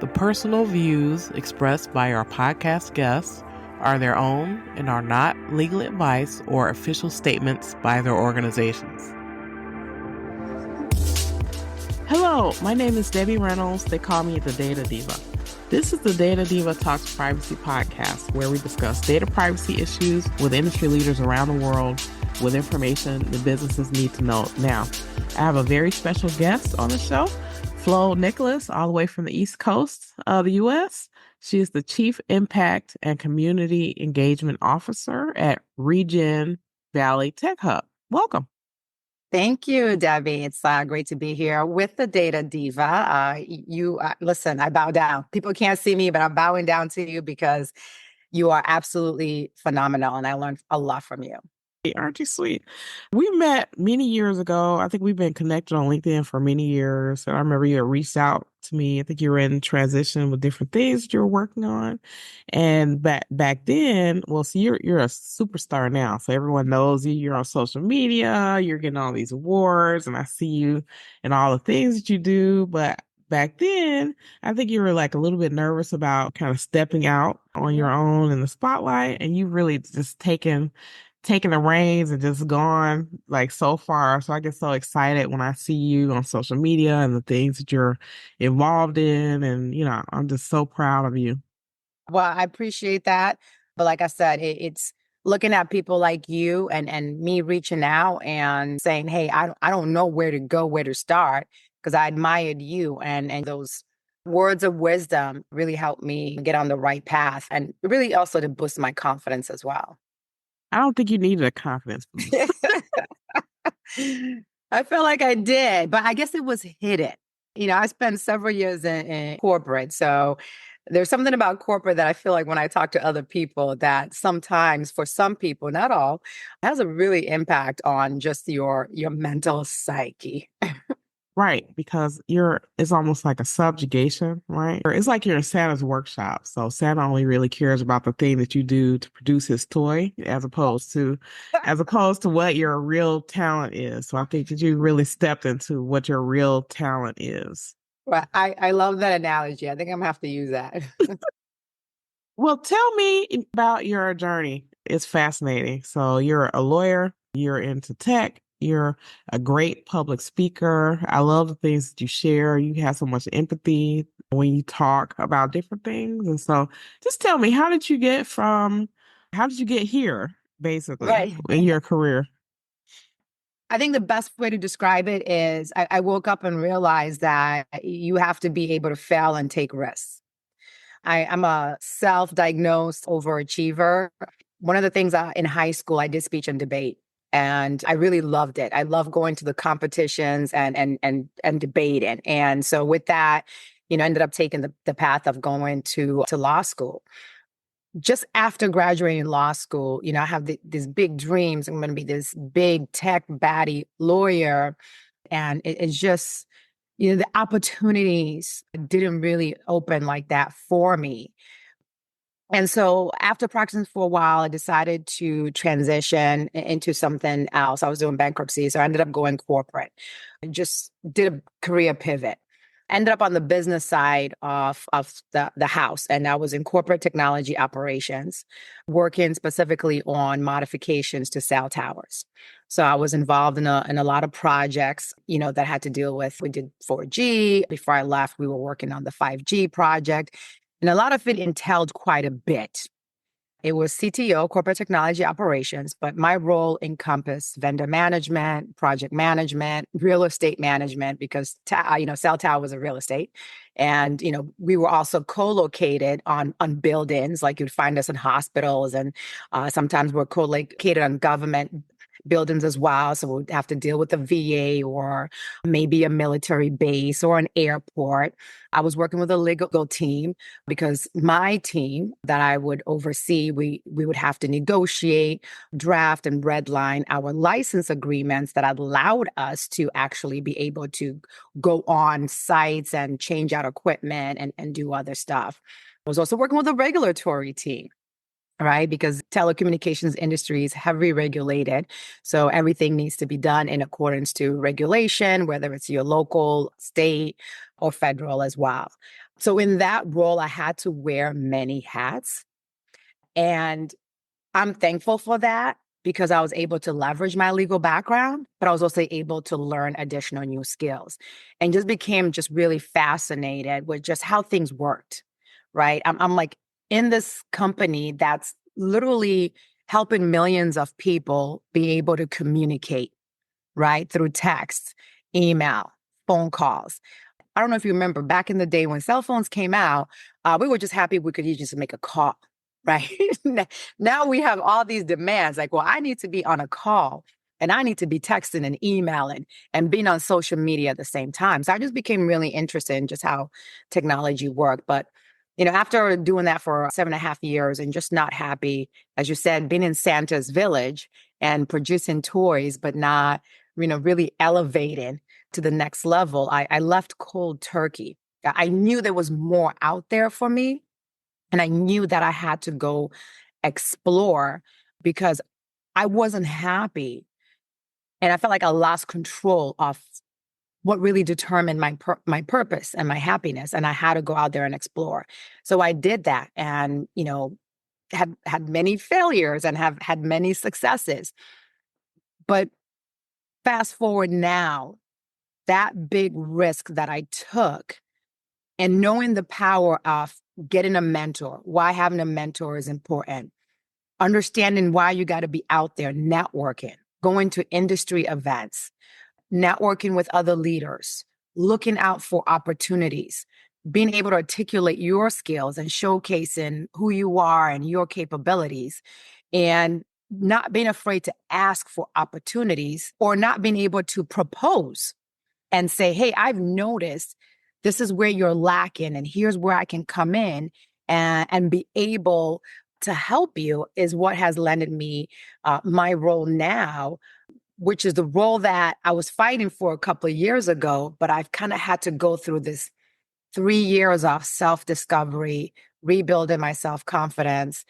The personal views expressed by our podcast guests are their own and are not legal advice or official statements by their organizations. Hello, my name is Debbie Reynolds. They call me the Data Diva. This is the Data Diva Talks Privacy podcast, where we discuss data privacy issues with industry leaders around the world with information the businesses need to know now. I have a very special guest on the show, Flo Nicolas, all the way from the East Coast of the U.S. She is the Chief Impact and Community Engagement Officer at ReGen Valley Tech Hub. Welcome. Thank you, Debbie. It's great to be here with the Data Diva. Listen, I bow down. People can't see me, but I'm bowing down to you because you are absolutely phenomenal, and I learned a lot from you. Aren't you sweet? We met many years ago. I think we've been connected on LinkedIn for many years. So I remember you had reached out to me. I think you were in transition with different things that you were working on. And back then, well, so you're a superstar now. So everyone knows you. You're on social media. You're getting all these awards, and I see you and all the things that you do. But back then, I think you were like a little bit nervous about kind of stepping out on your own in the spotlight, and you really just taking the reins and just gone like so far. So I get so excited when I see you on social media and the things that you're involved in. And, I'm just so proud of you. Well, I appreciate that. But like I said, it's looking at people like you and me reaching out and saying, hey, I don't know where to go, where to start, because I admired you. And those words of wisdom really helped me get on the right path, and really also to boost my confidence as well. I don't think you needed a confidence boost. I feel like I did, but I guess it was hidden. I spent several years in corporate. So there's something about corporate that I feel like when I talk to other people that sometimes, for some people, not all, has a really impact on just your mental psyche. Right, because it's almost like a subjugation, right? It's like you're in Santa's workshop. So Santa only really cares about the thing that you do to produce his toy as opposed to what your real talent is. So I think that you really stepped into what your real talent is. Well, I love that analogy. I think I'm gonna have to use that. Well, tell me about your journey. It's fascinating. So you're a lawyer, you're into tech. You're a great public speaker. I love the things that you share. You have so much empathy when you talk about different things. And so just tell me, how did you get here, basically, in your career? I think the best way to describe it is I woke up and realized that you have to be able to fail and take risks. I'm a self-diagnosed overachiever. One of the things in high school, I did speech and debate. And I really loved it. I love going to the competitions and debating. And so with that, ended up taking the path of going to law school. Just after graduating law school, I have these big dreams. I'm going to be this big tech baddie lawyer. And it's just, the opportunities didn't really open like that for me. And so after practicing for a while, I decided to transition into something else. I was doing bankruptcy, so I ended up going corporate. I just did a career pivot. Ended up on the business side of the house, and I was in corporate technology operations, working specifically on modifications to cell towers. So I was involved in a lot of projects, that had to deal with, we did 4G. Before I left, we were working on the 5G project. And a lot of it entailed quite a bit. It was CTO, corporate technology operations, but my role encompassed vendor management, project management, real estate management, because cell tower was a real estate. And, we were also co-located on buildings, like you'd find us in hospitals, and sometimes we're co-located on government buildings as well. So we'd have to deal with a VA or maybe a military base or an airport. I was working with a legal team because my team that I would oversee, we would have to negotiate, draft, and redline our license agreements that allowed us to actually be able to go on sites and change out equipment and do other stuff. I was also working with a regulatory team. Right? Because telecommunications industry is heavily regulated. So everything needs to be done in accordance to regulation, whether it's your local, state, or federal as well. So in that role, I had to wear many hats. And I'm thankful for that because I was able to leverage my legal background, but I was also able to learn additional new skills and just became just really fascinated with just how things worked, right? I'm like in this company that's literally helping millions of people be able to communicate, right? Through text, email, phone calls. I don't know if you remember back in the day when cell phones came out, we were just happy we could just make a call, right? Now we have all these demands like, well, I need to be on a call and I need to be texting and emailing and being on social media at the same time. So I just became really interested in just how technology worked. But, after doing that for 7.5 years and just not happy, as you said, being in Santa's village and producing toys, but not, really elevating to the next level, I left cold turkey. I knew there was more out there for me. And I knew that I had to go explore because I wasn't happy. And I felt like I lost control of what really determined my purpose and my happiness. And I had to go out there and explore. So I did that and, have had many failures and have had many successes. But fast forward now, that big risk that I took and knowing the power of getting a mentor, why having a mentor is important, understanding why you got to be out there networking, going to industry events, networking with other leaders, looking out for opportunities, being able to articulate your skills and showcasing who you are and your capabilities, and not being afraid to ask for opportunities or not being able to propose and say, hey, I've noticed this is where you're lacking, and here's where I can come in and be able to help you is what has landed me my role now, which is the role that I was fighting for a couple of years ago, but I've kind of had to go through this 3 years of self-discovery, rebuilding my self-confidence,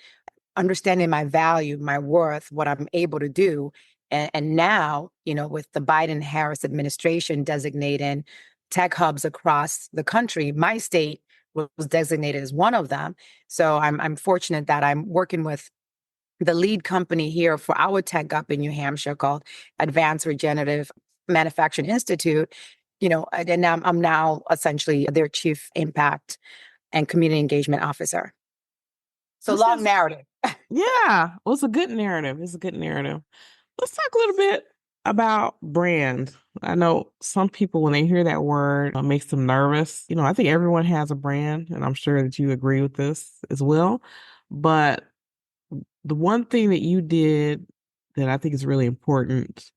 understanding my value, my worth, what I'm able to do. And now, with the Biden Harris administration designating tech hubs across the country, my state was designated as one of them. So I'm fortunate that I'm working with the lead company here for our tech hub in New Hampshire called Advanced Regenerative Manufacturing Institute. And I'm now essentially their chief impact and community engagement officer. So This long is, narrative. yeah, well, it's a good narrative. It's a good narrative. Let's talk a little bit about brand. I know some people, when they hear that word, it makes them nervous. I think everyone has a brand, and I'm sure that you agree with this as well. But the one thing that you did that I think is really important,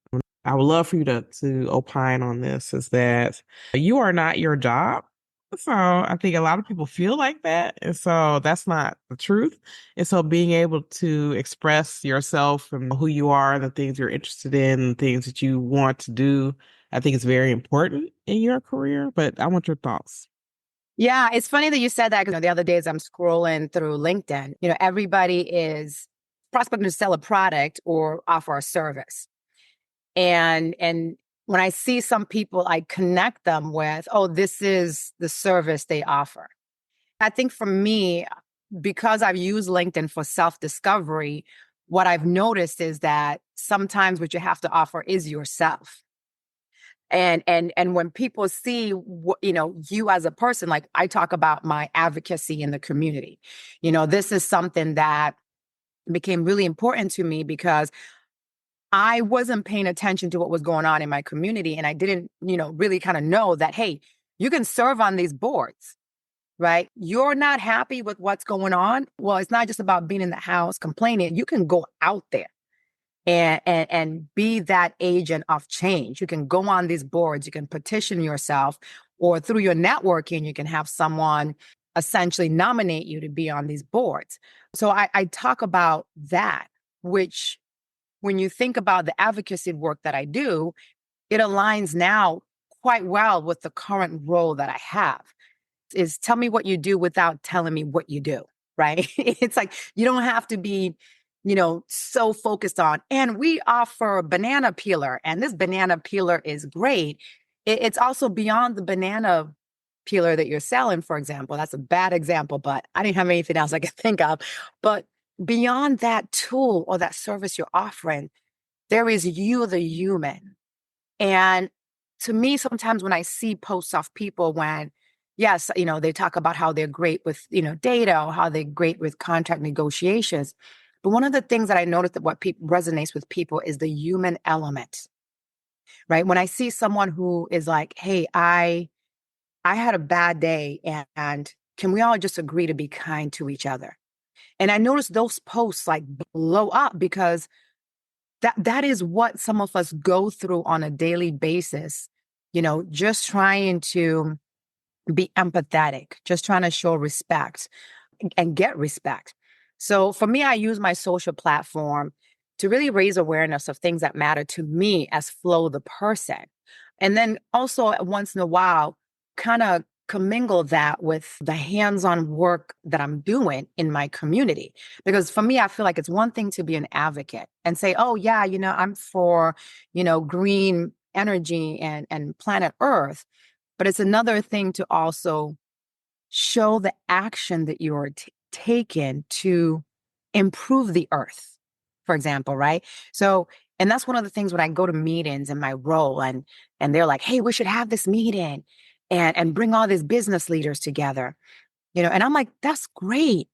I would love for you to opine on this, is that you are not your job. So I think a lot of people feel like that. And so that's not the truth. And so being able to express yourself and who you are, the things you're interested in, and things that you want to do, I think is very important in your career. But I want your thoughts. Yeah, it's funny that you said that because the other days I'm scrolling through LinkedIn. Everybody is prospecting to sell a product or offer a service. And when I see some people, I connect them with, oh, this is the service they offer. I think for me, because I've used LinkedIn for self-discovery, what I've noticed is that sometimes what you have to offer is yourself. And when people see you as a person, like I talk about my advocacy in the community, this is something that became really important to me because I wasn't paying attention to what was going on in my community. And I didn't, really kind of know that, hey, you can serve on these boards, right? You're not happy with what's going on. Well, it's not just about being in the house complaining. You can go out there and be that agent of change. You can go on these boards, you can petition yourself, or through your networking, you can have someone essentially nominate you to be on these boards. So I talk about that, which when you think about the advocacy work that I do, it aligns now quite well with the current role that I have. Is tell me what you do without telling me what you do, right? It's like you don't have to be, so focused on, and we offer a banana peeler, and this banana peeler is great. It's also beyond the banana peeler that you're selling, for example. That's a bad example, but I didn't have anything else I could think of. But beyond that tool or that service you're offering, there is you, the human. And to me, sometimes when I see posts of people when, yes, they talk about how they're great with, data or how they're great with contract negotiations. But one of the things that I noticed that what resonates with people is the human element, right? When I see someone who is like, hey, I had a bad day and can we all just agree to be kind to each other? And I noticed those posts like blow up because that is what some of us go through on a daily basis, just trying to be empathetic, just trying to show respect and get respect. So for me, I use my social platform to really raise awareness of things that matter to me as Flo the person. And then also once in a while, kind of commingle that with the hands-on work that I'm doing in my community. Because for me, I feel like it's one thing to be an advocate and say, oh yeah, I'm for, green energy and planet Earth. But it's another thing to also show the action that you're taking to improve the earth, for example, right? So, and that's one of the things when I go to meetings in my role and they're like, hey, we should have this meeting and bring all these business leaders together, and I'm like, that's great.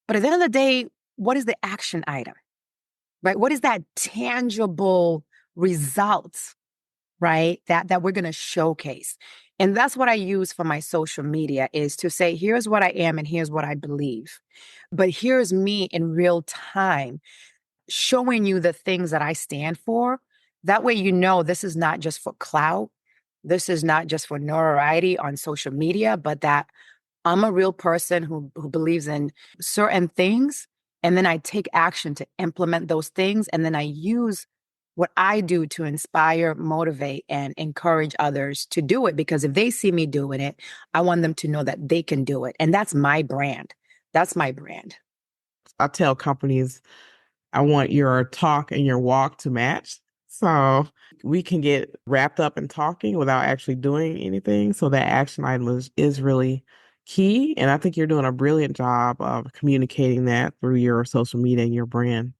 But at the end of the day, what is the action item, right? What is that tangible result, right? That we're going to showcase. And that's what I use for my social media is to say, here's what I am and here's what I believe. But here's me in real time showing you the things that I stand for. That way, this is not just for clout. This is not just for notoriety on social media, but that I'm a real person who believes in certain things. And then I take action to implement those things. And then I use what I do to inspire, motivate, and encourage others to do it. Because if they see me doing it, I want them to know that they can do it. And that's my brand. That's my brand. I tell companies I want your talk and your walk to match. So we can get wrapped up in talking without actually doing anything. So that action item is really key. And I think you're doing a brilliant job of communicating that through your social media and your brand.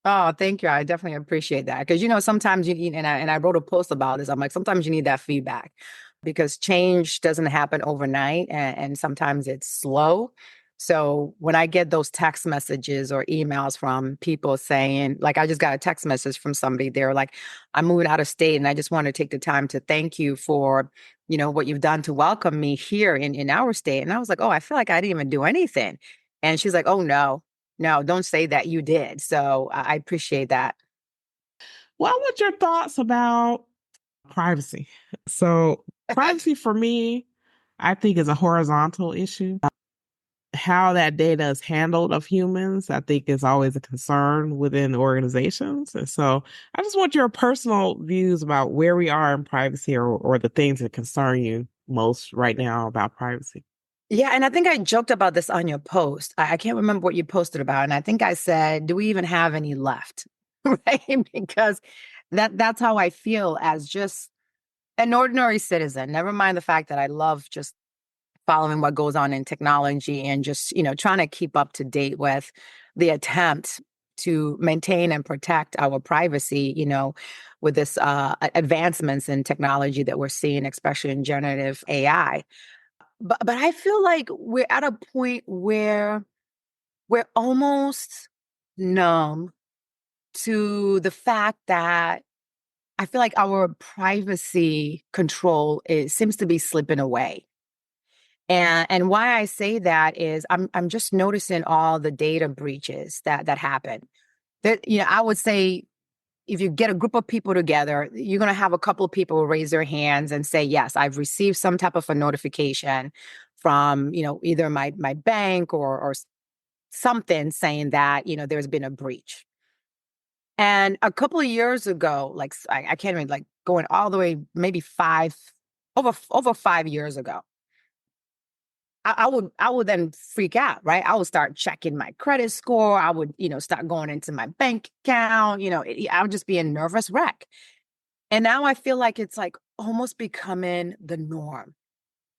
Oh, thank you. I definitely appreciate that. Because, sometimes you need, and I wrote a post about this. I'm like, sometimes you need that feedback because change doesn't happen overnight and sometimes it's slow. So when I get those text messages or emails from people saying, like, I just got a text message from somebody, they're like, I'm moving out of state and I just want to take the time to thank you for, what you've done to welcome me here in our state. And I was like, oh, I feel like I didn't even do anything. And she's like, oh, no. No, don't say that you did. So I appreciate that. Well, what's your thoughts about privacy? So privacy for me, I think is a horizontal issue. How that data is handled of humans, I think is always a concern within organizations. And so I just want your personal views about where we are in privacy or the things that concern you most right now about privacy. Yeah, and I think I joked about this on your post. I can't remember what you posted about. And I think I said, do we even have any left? Right? Because that's how I feel as just an ordinary citizen. Never mind the fact that I love just following what goes on in technology and just, trying to keep up to date with the attempt to maintain and protect our privacy, with this advancements in technology that we're seeing, especially in generative AI. But I feel like we're at a point where we're almost numb to the fact that I feel like our privacy control seems to be slipping away. And why I say that is I'm just noticing all the data breaches that happen. That I would say if you get a group of people together, you're going to have a couple of people raise their hands and say, yes, I've received some type of a notification from, either my bank or something saying that, there's been a breach. And a couple of years ago, like I can't even like going all the way, maybe over 5 years ago, I would then freak out, right? I would start checking my credit score. I would, start going into my bank account. I would just be a nervous wreck. And now I feel like it's like almost becoming the norm.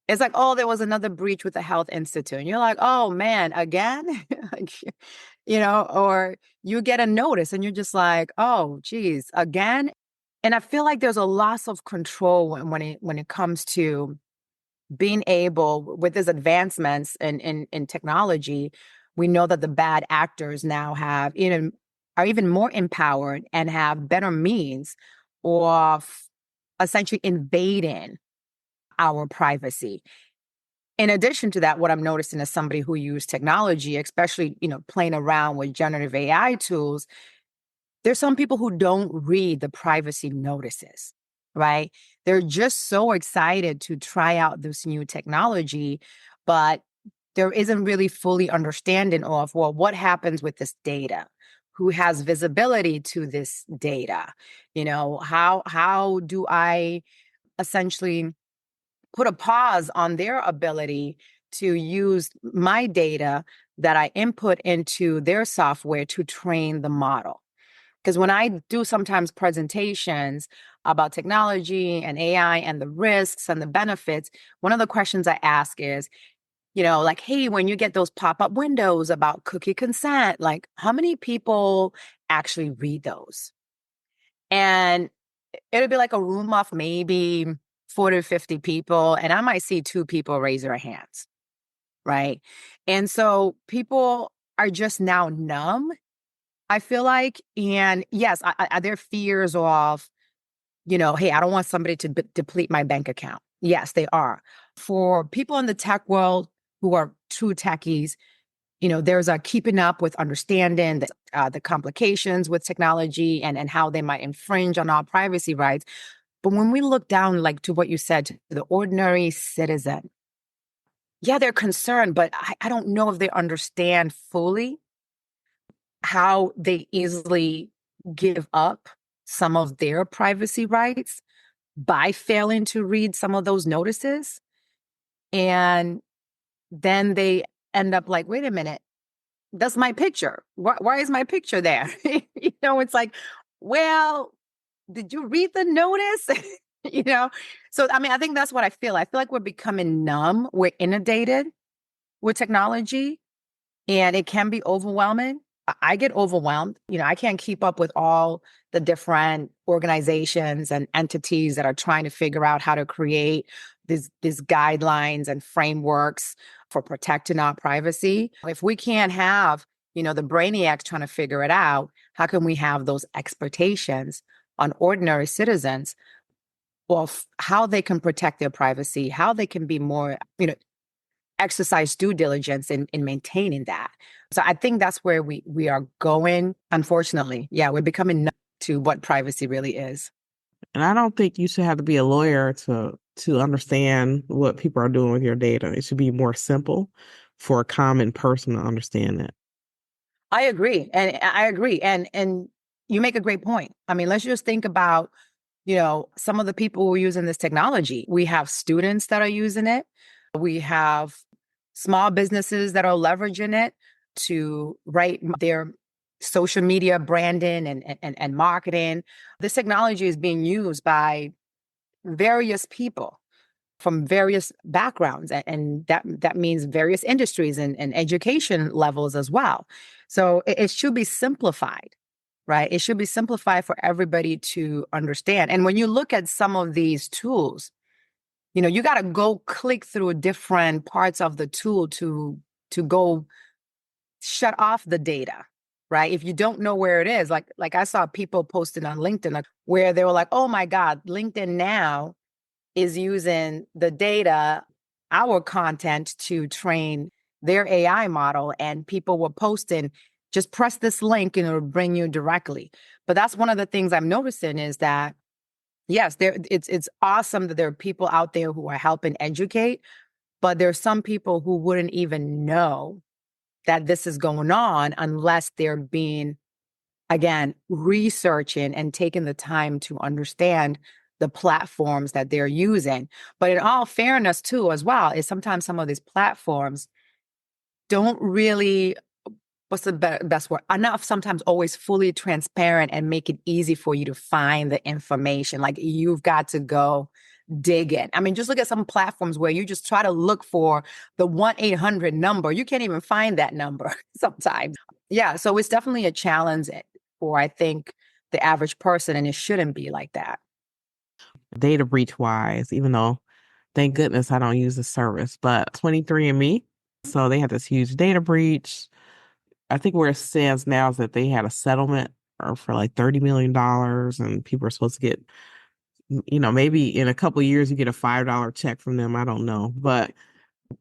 It's like, oh, there was another breach with the health institute. And you're like, oh man, again? Like, or you get a notice and you're just like, oh, geez, again. And I feel like there's a loss of control when it comes to being able, with these advancements in technology, we know that the bad actors now are even more empowered and have better means of essentially invading our privacy. In addition to that, what I'm noticing as somebody who used technology, especially, playing around with generative AI tools, there's some people who don't read the privacy notices, right? They're just so excited to try out this new technology, but there isn't really fully understanding of, well, what happens with this data? Who has visibility to this data? How do I essentially put a pause on their ability to use my data that I input into their software to train the model? Because when I do sometimes presentations about technology and AI and the risks and the benefits, one of the questions I ask is, like, hey, when you get those pop-up windows about cookie consent, like, how many people actually read those? And it'll be like a room of maybe 40 to 50 people, and I might see two people raise their hands, right? And so people are just now numb, I feel like. And yes, there are fears of, hey, I don't want somebody to deplete my bank account. Yes, they are. For people in the tech world who are true techies, there's a keeping up with understanding the complications with technology and how they might infringe on our privacy rights. But when we look down, like to what you said, to the ordinary citizen, yeah, they're concerned, but I don't know if they understand fully how they easily give up some of their privacy rights by failing to read some of those notices. And then they end up like, wait a minute, that's my picture. Why is my picture there? It's like, well, did you read the notice? you know? So, I mean, I think that's what I feel. I feel like we're becoming numb. We're inundated with technology, and it can be overwhelming. I get overwhelmed. I can't keep up with all the different organizations and entities that are trying to figure out how to create these guidelines and frameworks for protecting our privacy. If we can't have, the brainiacs trying to figure it out, how can we have those expectations on ordinary citizens of how they can protect their privacy, how they can be more, exercise due diligence in maintaining that. So I think that's where we are going. Unfortunately, yeah, we're becoming numb to what privacy really is. And I don't think you should have to be a lawyer to understand what people are doing with your data. It should be more simple for a common person to understand it. I agree, and I agree, and you make a great point. I mean, let's just think about some of the people who are using this technology. We have students that are using it. We have small businesses that are leveraging it to write their social media branding and marketing. This technology is being used by various people from various backgrounds, and that means various industries and education levels as well. So it should be simplified, right? It should be simplified for everybody to understand. And when you look at some of these tools, you got to go click through different parts of the tool to go shut off the data, right? If you don't know where it is, like I saw people posting on LinkedIn where they were like, "Oh my God, LinkedIn now is using the data, our content to train their AI model," and people were posting, "Just press this link and it'll bring you directly." But that's one of the things I'm noticing is that yes, it's awesome that there are people out there who are helping educate, but there's some people who wouldn't even know that this is going on unless they're being, again, researching and taking the time to understand the platforms that they're using. But in all fairness, too, as well, is sometimes some of these platforms don't really, what's the best word? Are not sometimes always fully transparent and make it easy for you to find the information. Like you've got to go dig in. I mean, just look at some platforms where you just try to look for the 1-800 number. You can't even find that number sometimes. Yeah. So it's definitely a challenge for, I think, the average person, and it shouldn't be like that. Data breach wise, even though thank goodness I don't use the service, but 23andMe, so they had this huge data breach. I think where it stands now is that they had a settlement for like $30 million and people are supposed to get, maybe in a couple of years you get a $5 check from them. I don't know. But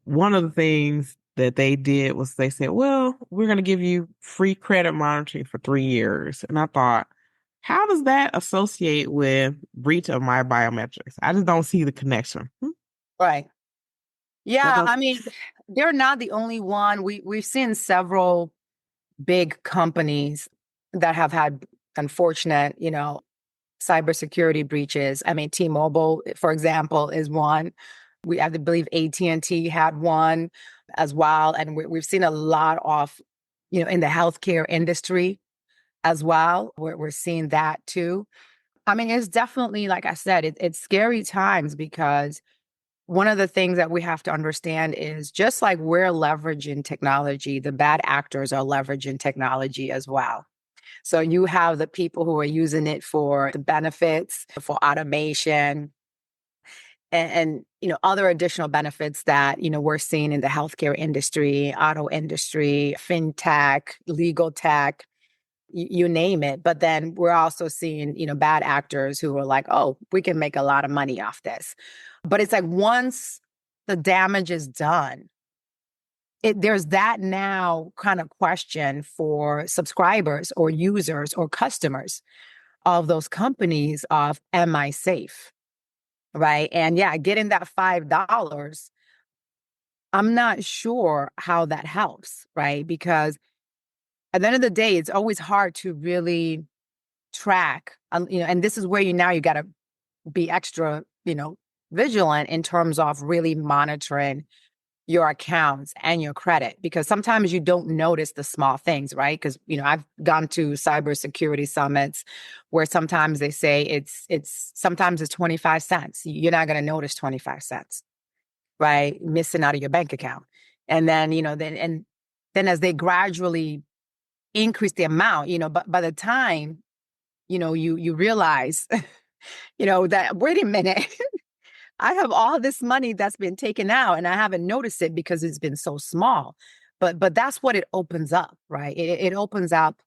one of the things that they did was they said, well, we're going to give you free credit monitoring for 3 years. And I thought, how does that associate with breach of my biometrics? I just don't see the connection. Right. Yeah. Well, I mean, they're not the only one. We've seen several big companies that have had unfortunate, cybersecurity breaches. I mean, T-Mobile, for example, is one. We have to believe AT&T had one as well. And we've seen a lot of, in the healthcare industry as well. We're seeing that too. I mean, it's definitely, like I said, it's scary times because one of the things that we have to understand is just like we're leveraging technology, the bad actors are leveraging technology as well. So you have the people who are using it for the benefits, for automation, and other additional benefits that we're seeing in the healthcare industry, auto industry, fintech, legal tech, you name it. But then we're also seeing bad actors who are like, oh, we can make a lot of money off this. But it's like once the damage is done, there's that now kind of question for subscribers or users or customers of those companies of, am I safe? Right. And yeah, getting that $5, I'm not sure how that helps. Right. Because at the end of the day, it's always hard to really track, and this is where you got to be extra, vigilant in terms of really monitoring your accounts and your credit, because sometimes you don't notice the small things, right? Because I've gone to cybersecurity summits where sometimes they say it's sometimes it's 25 cents. You're not going to notice 25 cents, right? Missing out of your bank account. And then, then as they gradually increase the amount, but by the time, you realize, that wait a minute, I have all this money that's been taken out and I haven't noticed it because it's been so small. But that's what it opens up, right? It opens up,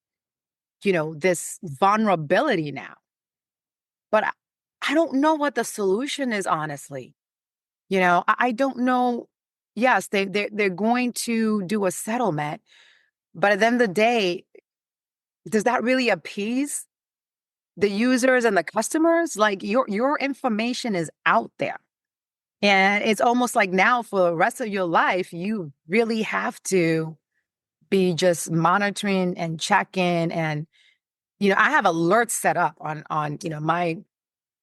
this vulnerability now. But I don't know what the solution is, honestly. I don't know. Yes, they're going to do a settlement, but at the end of the day, does that really appease the users and the customers? Like your information is out there. And it's almost like now for the rest of your life, you really have to be just monitoring and checking. And, I have alerts set up on,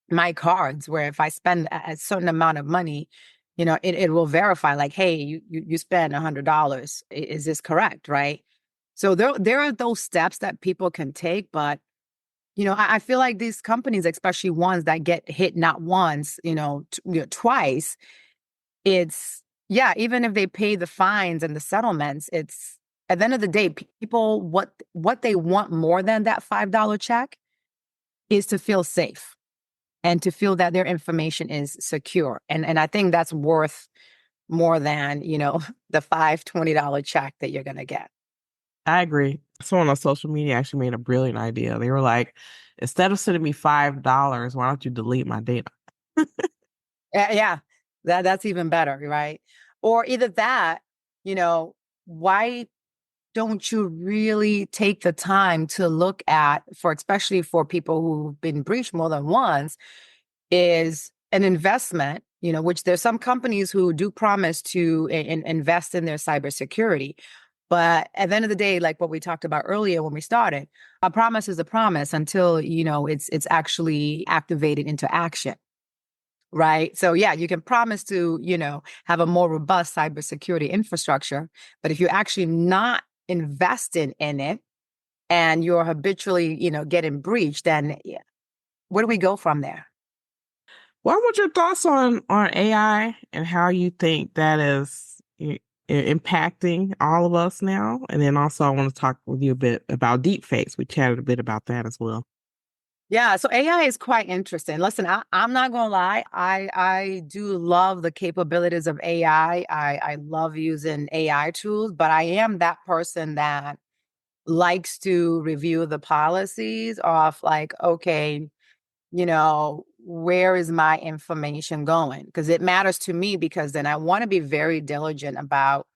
my cards where if I spend a certain amount of money, it will verify like, hey, you spent $100. Is this correct? Right. So there are those steps that people can take, but I feel like these companies, especially ones that get hit not once, twice, it's yeah, even if they pay the fines and the settlements, it's at the end of the day, people what they want more than that $5 check is to feel safe and to feel that their information is secure. And I think that's worth more than, the $20 check that you're gonna get. I agree. Someone on social media actually made a brilliant idea. They were like, instead of sending me $5, why don't you delete my data? Yeah, that's even better, right? Or either that, why don't you really take the time to look at, for especially for people who've been breached more than once, is an investment, which there's some companies who do promise to invest in their cybersecurity. But at the end of the day, like what we talked about earlier when we started, a promise is a promise until, it's actually activated into action. Right. So yeah, you can promise to, have a more robust cybersecurity infrastructure, but if you're actually not invested in it and you're habitually, getting breached, then yeah, where do we go from there? What were your thoughts on AI and how you think that is impacting all of us now? And then also, I want to talk with you a bit about deepfakes. We chatted a bit about that as well. Yeah, so AI is quite interesting. Listen, I'm not gonna lie, I do love the capabilities of AI. I love using AI tools, but I am that person that likes to review the policies of like, okay, where is my information going? Because it matters to me because then I want to be very diligent about,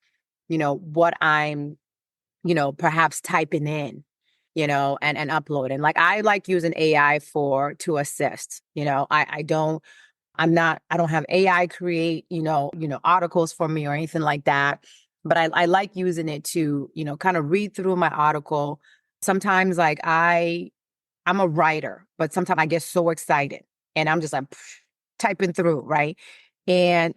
what I'm perhaps typing in, and uploading. Like I like using AI to assist. I don't have AI create, articles for me or anything like that. But I like using it to, kind of read through my article. Sometimes like I'm a writer, but sometimes I get so excited and I'm just like typing through, right? And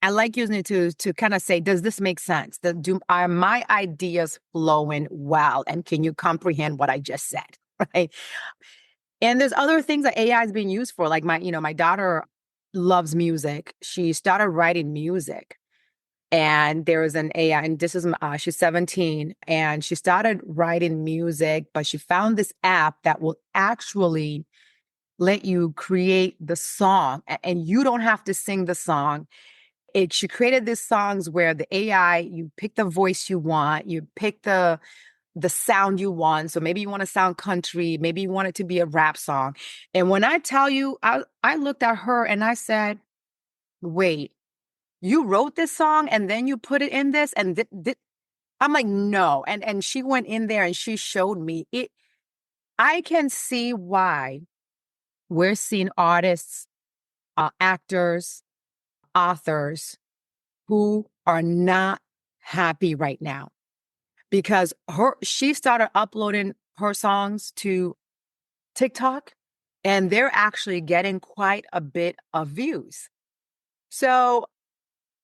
I like using it to kind of say, does this make sense? Are my ideas flowing well? And can you comprehend what I just said? Right. And there's other things that AI is being used for. Like my daughter loves music. She started writing music. And there is an AI, and this is she's 17, and she started writing music, but she found this app that will actually let you create the song, and you don't have to sing the song. She created these songs where the AI, you pick the voice you want, you pick the sound you want. So maybe you want to sound country, maybe you want it to be a rap song. And when I tell you, I looked at her and I said, wait, you wrote this song and then you put it in this and I'm like, no. And she went in there and she showed me it. I can see why we're seeing artists, actors, authors who are not happy right now because she started uploading her songs to TikTok and they're actually getting quite a bit of views. So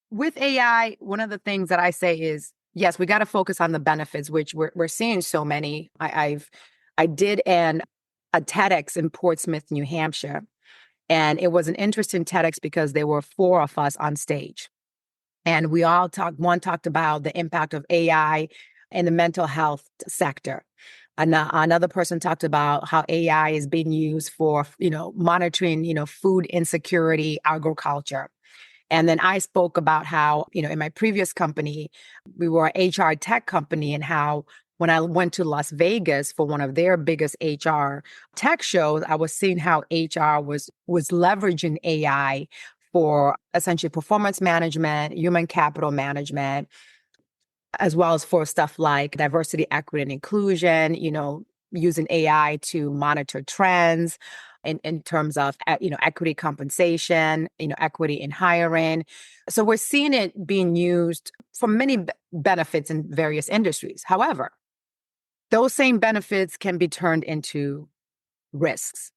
with AI, one of the things that I say is, yes, we got to focus on the benefits, which we're seeing so many. I did a TEDx in Portsmouth, New Hampshire, and it was an interesting TEDx because there were four of us on stage. And we all talked, one talked about the impact of AI in the mental health sector. Another person talked about how AI is being used for, monitoring, food insecurity, agriculture. And then I spoke about how, in my previous company, we were an HR tech company and how when I went to Las Vegas for one of their biggest HR tech shows, I was seeing how HR was leveraging AI for essentially performance management, human capital management, as well as for stuff like diversity, equity, and inclusion, using AI to monitor trends in terms of, equity compensation, equity in hiring. So we're seeing it being used for many benefits in various industries. However, those same benefits can be turned into risks,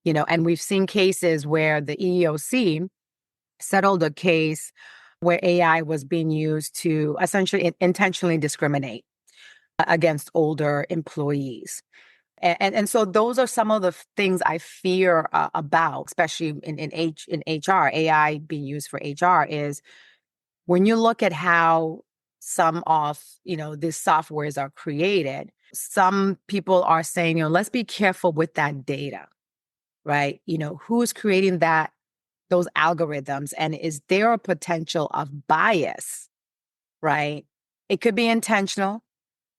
and we've seen cases where the EEOC settled a case where AI was being used to essentially intentionally discriminate against older employees. And so those are some of the things I fear about, especially in HR, AI being used for HR is when you look at how some of, these softwares are created, some people are saying, let's be careful with that data, right? Who's creating those algorithms and is there a potential of bias, right? It could be intentional.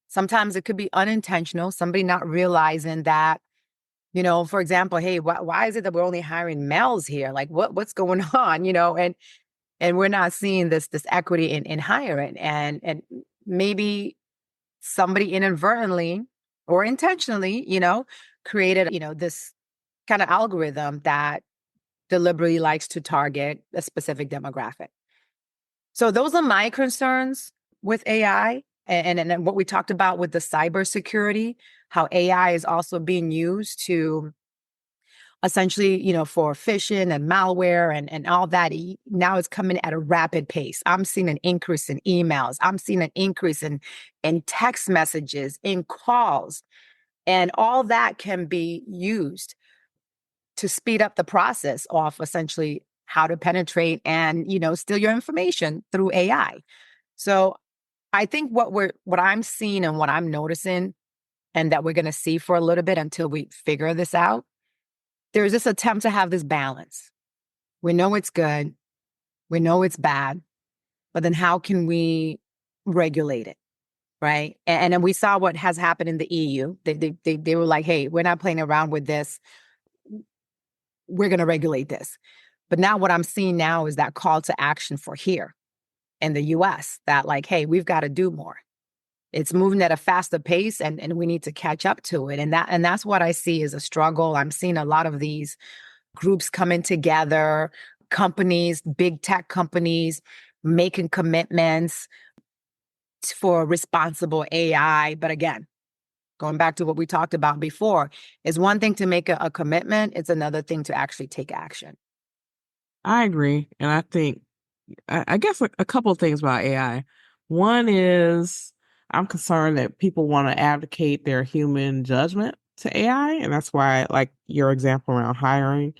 Sometimes it could be unintentional, somebody not realizing that, for example, hey, why is it that we're only hiring males here? Like what's going on, and we're not seeing this equity in hiring and maybe somebody inadvertently or intentionally, created, this kind of algorithm that deliberately likes to target a specific demographic. So those are my concerns with AI and what we talked about with the cybersecurity, how AI is also being used to essentially, for phishing and malware and all that. Now it's coming at a rapid pace. I'm seeing an increase in emails. I'm seeing an increase in text messages, in calls, and all that can be used. to speed up the process of essentially how to penetrate and, steal your information through AI. So I think what I'm seeing and what I'm noticing and that we're going to see for a little bit until we figure this out, there's this attempt to have this balance. We know it's good. We know it's bad, but then how can we regulate it? Right. And then we saw what has happened in the EU. They were like, hey, we're not playing around with this. We're going to regulate this. But now what I'm seeing now is that call to action for here in the US that like, hey, we've got to do more. It's moving at a faster pace and we need to catch up to it. And that's what I see as a struggle. I'm seeing a lot of these groups coming together, companies, big tech companies, making commitments for responsible AI. But again, going back to what we talked about before, is one thing to make a commitment. It's another thing to actually take action. I agree. And I think, I guess a couple of things about AI. One is I'm concerned that people want to abdicate their human judgment to AI. And that's why, like your example around hiring,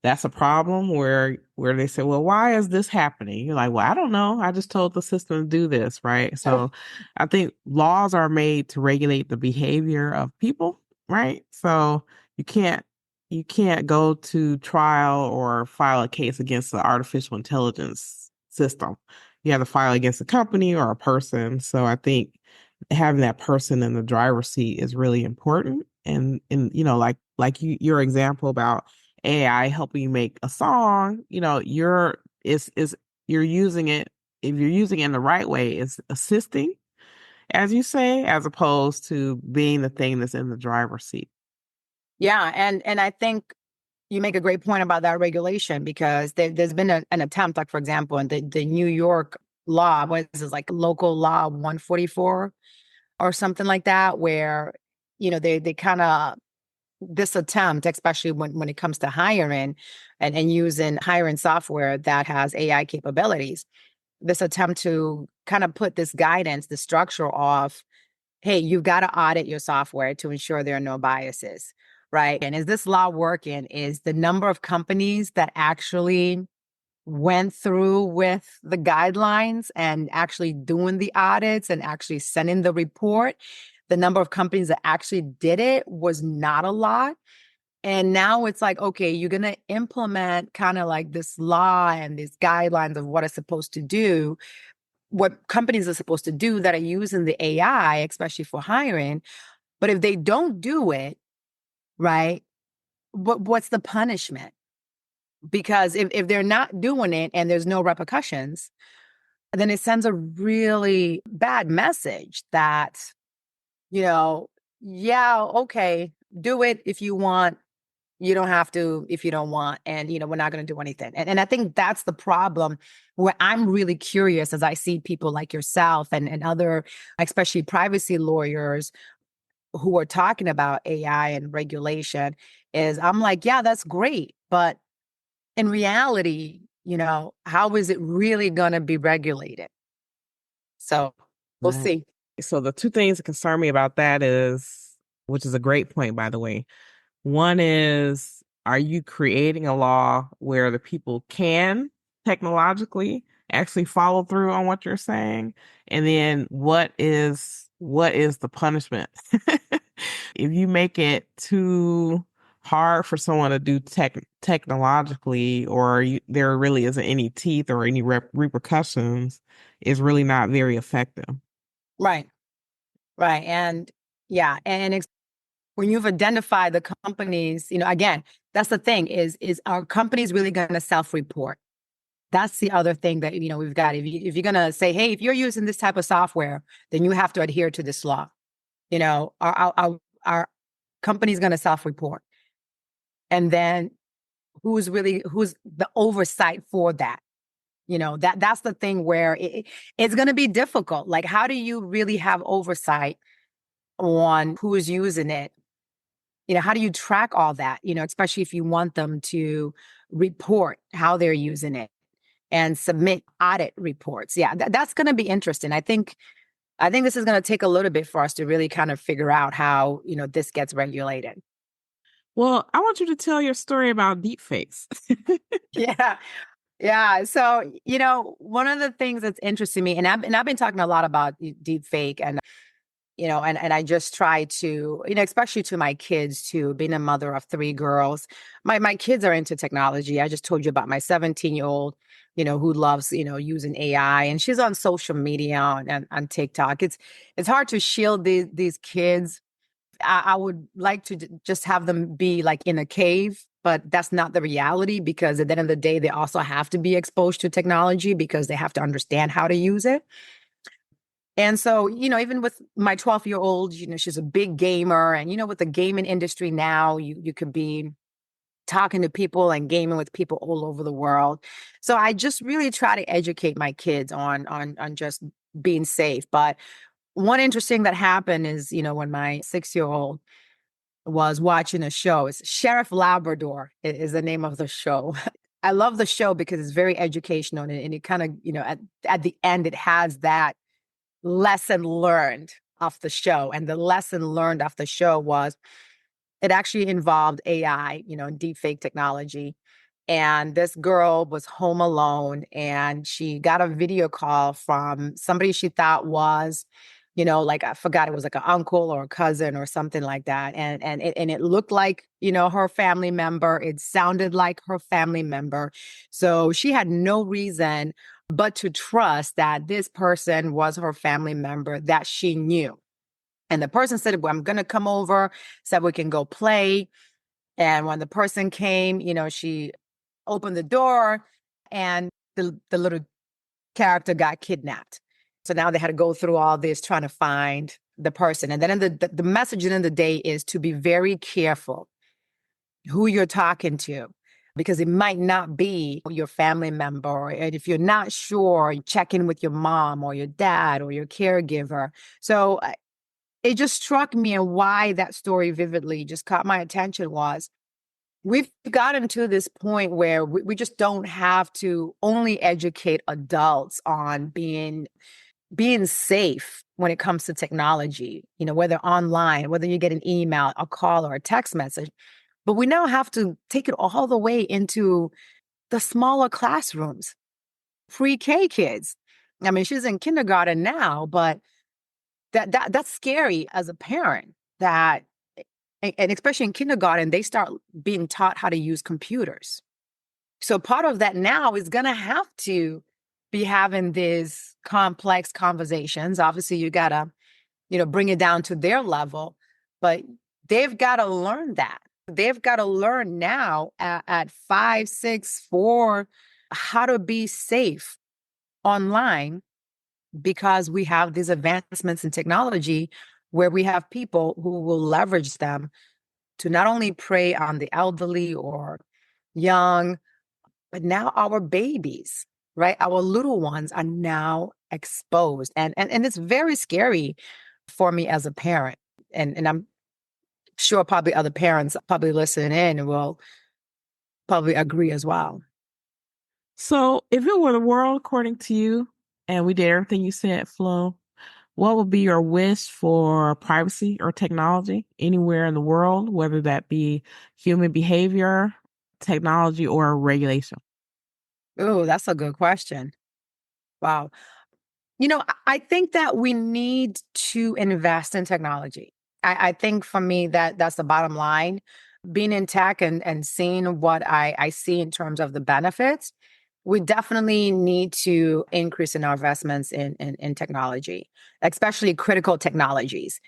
that's a problem where they say, well, why is this happening? You're like, well, I don't know. I just told the system to do this, right? So I think laws are made to regulate the behavior of people, right? So you can't you can't go to trial or file a case against the artificial intelligence system. You have to file against a company or a person. So I think having that person in the driver's seat is really important. And your example about AI helping you make a song, you're using it, if you're using it in the right way, it's assisting, as you say, as opposed to being the thing that's in the driver's seat. Yeah, and I think you make a great point about that regulation because there's been an attempt, like for example, in the New York law, what is this, like local law 144 or something like that, where they kind of this attempt, especially when it comes to hiring and using hiring software that has AI capabilities, this attempt to kind of put this guidance, the structure of, hey, you've got to audit your software to ensure there are no biases, right? And is this law working? Is the number of companies that actually went through with the guidelines and actually doing the audits and actually sending the report, the number of companies that actually did it was not a lot. And now it's like, okay, you're going to implement kind of like this law and these guidelines of what it's supposed to do, what companies are supposed to do that are using the AI, especially for hiring. But if they don't do it, right, what's the punishment? Because if they're not doing it and there's no repercussions, then it sends a really bad message that, yeah, okay, do it if you want. You don't have to if you don't want. And, we're not going to do anything. And I think that's the problem where I'm really curious as I see people like yourself and other, especially privacy lawyers who are talking about AI and regulation is I'm like, yeah, that's great. But in reality, how is it really going to be regulated? So we'll Right. see. So the two things that concern me about that is, which is a great point, by the way. One is, are you creating a law where the people can technologically actually follow through on what you're saying? And then what is the punishment? If you make it too hard for someone to do technologically, or there really isn't any teeth or any repercussions, is really not very effective. Right. Right. And yeah. And when you've identified the companies, again, that's the thing is our companies really going to self-report? That's the other thing that, we've got. If you're going to say, hey, if you're using this type of software, then you have to adhere to this law. Our company's going to self-report. And then who's the oversight for that? That's the thing where it's going to be difficult. Like, how do you really have oversight on who is using it? How do you track all that? Especially if you want them to report how they're using it and submit audit reports. Yeah, that's going to be interesting. I think this is going to take a little bit for us to really kind of figure out how, this gets regulated. Well, I want you to tell your story about deepfakes. Yeah. Yeah. So, one of the things that's interesting me, and I've been talking a lot about deep fake and and I just try to, especially to my kids too, being a mother of three girls. My kids are into technology. I just told you about my 17-year-old, who loves, using AI, and she's on social media on TikTok. It's hard to shield these kids. I would like to just have them be like in a cave, but that's not the reality because at the end of the day, they also have to be exposed to technology because they have to understand how to use it. And so, even with my 12-year-old, she's a big gamer. And, with the gaming industry now, you could be talking to people and gaming with people all over the world. So I just really try to educate my kids on just being safe. But one interesting that happened is, when my 6-year-old was watching a show. It's Sheriff Labrador is the name of the show. I love the show because it's very educational and it kind of, at the end, it has that lesson learned off the show. And the lesson learned off the show was it actually involved AI, deepfake technology. And this girl was home alone and she got a video call from somebody she thought was, like I forgot it was like an uncle or a cousin or something like that. And it looked like, her family member. It sounded like her family member. So she had no reason but to trust that this person was her family member that she knew. And the person said, well, I'm going to come over, said we can go play. And when the person came, she opened the door and the little character got kidnapped. So now they had to go through all this trying to find the person. And then the message at the end of the day is to be very careful who you're talking to because it might not be your family member. And if you're not sure, check in with your mom or your dad or your caregiver. So it just struck me, and why that story vividly just caught my attention was we've gotten to this point where we just don't have to only educate adults on being safe when it comes to technology, whether online, whether you get an email, a call, or a text message. But we now have to take it all the way into the smaller classrooms, pre-K kids. I mean, she's in kindergarten now, but that's scary as a parent that and especially in kindergarten, they start being taught how to use computers. So part of that now is going to have to be having these complex conversations. Obviously, you got to, bring it down to their level, but they've got to learn that. They've got to learn now at 5, 6, 4, how to be safe online because we have these advancements in technology where we have people who will leverage them to not only prey on the elderly or young, but now our babies, right? Our little ones are now exposed. And it's very scary for me as a parent. And I'm sure probably other parents probably listening in will probably agree as well. So, if it were the world according to you, and we did everything you said, Flo, what would be your wish for privacy or technology anywhere in the world, whether that be human behavior, technology, or regulation? Oh, that's a good question. Wow. I think that we need to invest in technology. I think for me that's the bottom line. Being in tech and seeing what I see in terms of the benefits, we definitely need to increase in our investments in technology, especially critical technologies.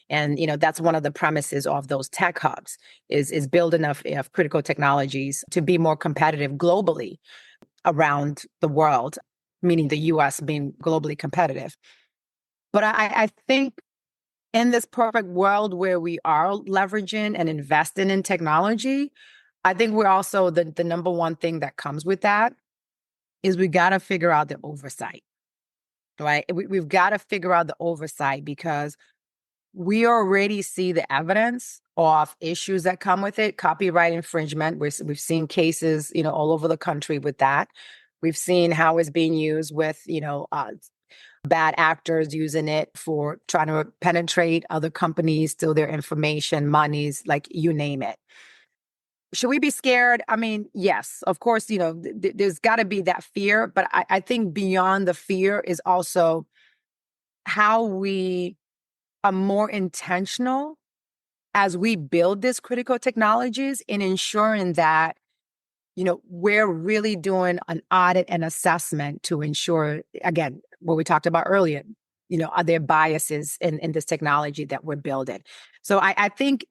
And that's one of the premises of those tech hubs is build enough of critical technologies to be more competitive globally around the world, meaning the US being globally competitive. But I think in this perfect world where we are leveraging and investing in technology, I think we're also the number one thing that comes with that is we got to figure out the oversight, right? We've got to figure out the oversight because we already see the evidence of issues that come with it. Copyright infringement, we've seen cases, all over the country with that. We've seen how it's being used with, bad actors using it for trying to penetrate other companies, steal their information, monies, like you name it. Should we be scared? I mean, yes, of course, there's got to be that fear, but I think beyond the fear is also how we are more intentional as we build these critical technologies in ensuring that, we're really doing an audit and assessment to ensure, again, what we talked about earlier, are there biases in this technology that we're building? So I think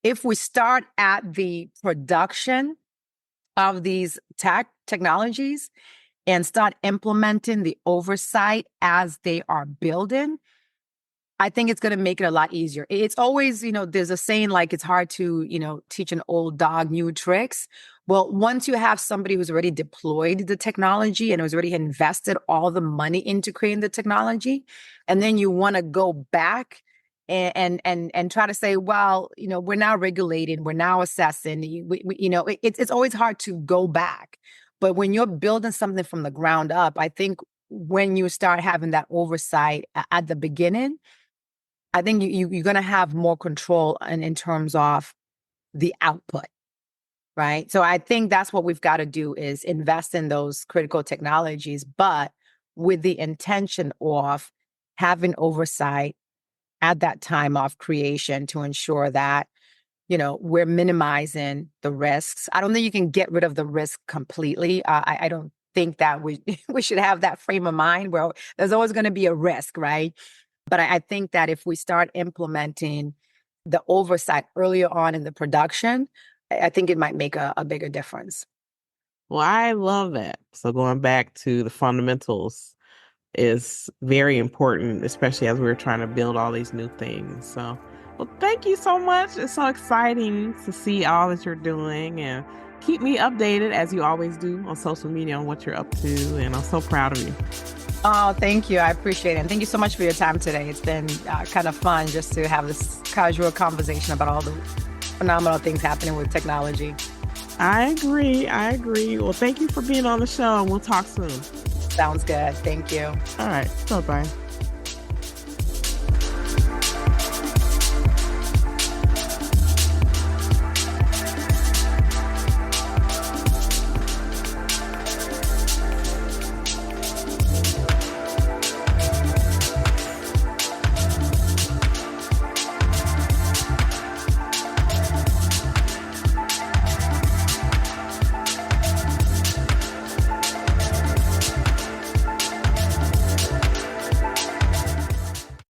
if we start at the production of these technologies and start implementing the oversight as they are building, I think it's going to make it a lot easier. It's always, there's a saying like it's hard to, teach an old dog new tricks. Well, once you have somebody who's already deployed the technology and has already invested all the money into creating the technology, and then you want to go back and try to say, well, we're now regulating, we're now assessing. It's always hard to go back. But when you're building something from the ground up, I think when you start having that oversight at the beginning, I think you're going to have more control in terms of the output, right? So I think that's what we've got to do is invest in those critical technologies, but with the intention of having oversight at that time of creation to ensure that, we're minimizing the risks. I don't think you can get rid of the risk completely. I don't think that we should have that frame of mind where there's always going to be a risk, right? But I think that if we start implementing the oversight earlier on in the production, I think it might make a bigger difference. Well, I love that. So going back to the fundamentals is very important, especially as we're trying to build all these new things. So, well, thank you so much. It's so exciting to see all that you're doing, and keep me updated as you always do on social media on what you're up to. And I'm so proud of you. Oh, thank you. I appreciate it. And thank you so much for your time today. It's been kind of fun just to have this casual conversation about all the phenomenal things happening with technology. I agree. Well, thank you for being on the show, and we'll talk soon. Sounds good. Thank you. All right. Bye-bye.